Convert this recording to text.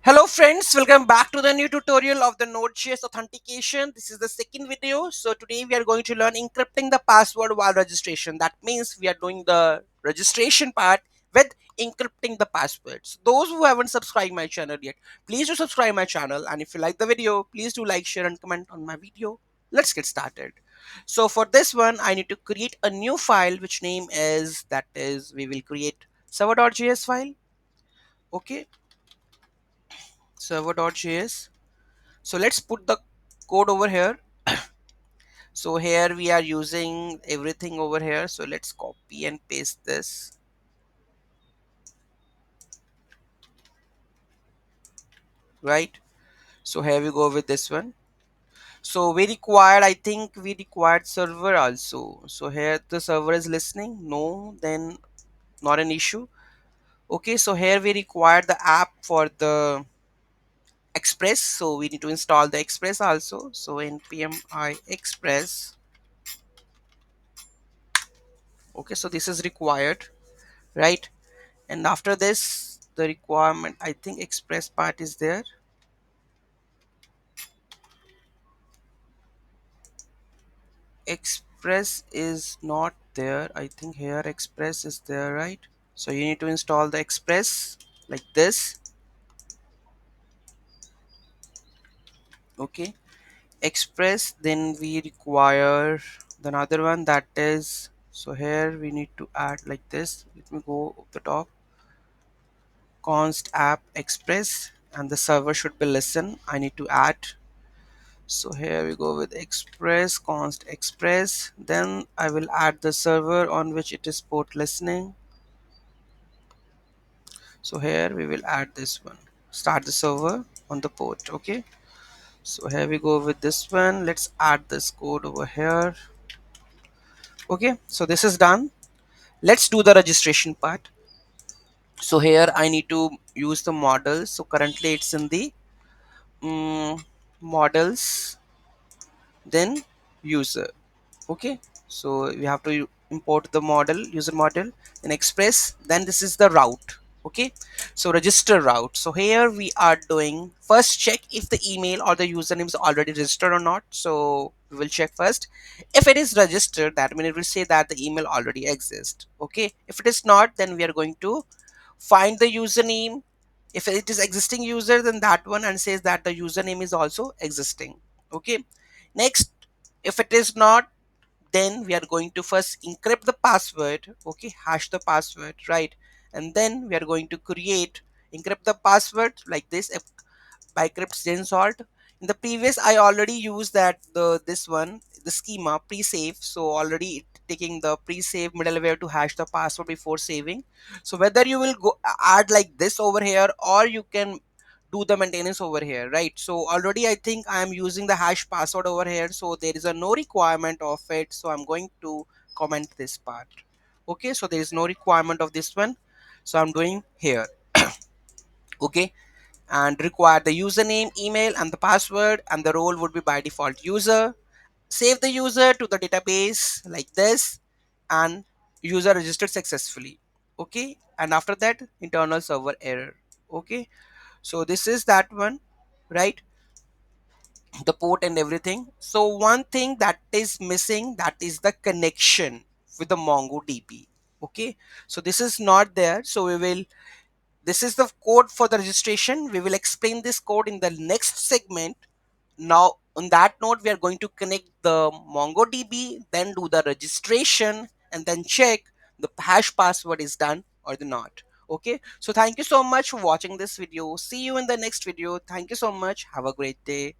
Hello friends, welcome back to the new tutorial of the Node.js Authentication. This is the second video. So today we are going to learn encrypting the password while registration. That means we are doing the registration part with encrypting the passwords. Those who haven't subscribed my channel yet, please do subscribe my channel, and if you like the video, please do like, share and comment on my video. Let's get started. So for this one, I need to create a new file which name is we will create server.js file. Okay, server.js. So let's put the code over here. So here we are using everything over here, so let's copy and paste this, right? So here we go with this one. So we required, I think we required server also. So here the server is listening, no, then not an issue. Okay, so here we require the app for the Express, so we need to install the Express also. So npm I express. Okay, so this is required, right? And after this, the requirement, I think Express part is there. Express is not there. I think here Express is there, right? So you need to install the Express like this. Okay, Express. Then we require the another one, that is, so here we need to add like this. Let me go up the top. Const app Express, and the server should be listen. I need to add. So here we go with Express, const Express. Then I will add the server on which it is port listening. So here we will add this one. Start the server on the port. Okay. So here we go with this one. Let's add this code over here. Okay. So this is done. Let's do the registration part. So here I need to use the model. So currently it's in the models, then user. Okay, so we have to import the model, user model, in Express. Then this is the route. Okay, so register route. So here we are doing first check if the email or the username is already registered or not. So we will check first. If it is registered, that means it will say that the email already exists. Okay, if it is not, then we are going to find the username. If it is existing user, then that one, and says that the username is also existing. Okay, next, if it is not, then we are going to first encrypt the password. Okay, hash the password, right? And then we are going to create encrypt the password like this, by crypt gen salt. In the previous, I already used that this one, the schema pre-save, so already taking the pre-save middleware to hash the password before saving. So whether you will go add like this over here, or you can do the maintenance over here, right? So already I think I am using the hash password over here, so there is a no requirement of it, so I'm going to comment this part. Okay, so there is no requirement of this one, so I'm doing here. Okay, and require the username, email and the password, and the role would be by default user. Save the user to the database like this, and user registered successfully. Okay, and after that, internal server error. Okay, so this is that one, right? The port and everything. So one thing that is missing, that is the connection with the mongodb. Okay, so this is not there, so we will, this is the code for the registration. We will explain this code in the next segment. Now on that note, we are going to connect the mongodb, then do the registration, and then check the hash password is done or not. Okay, so thank you so much for watching this video. See you in the next video. Thank you so much. Have a great day.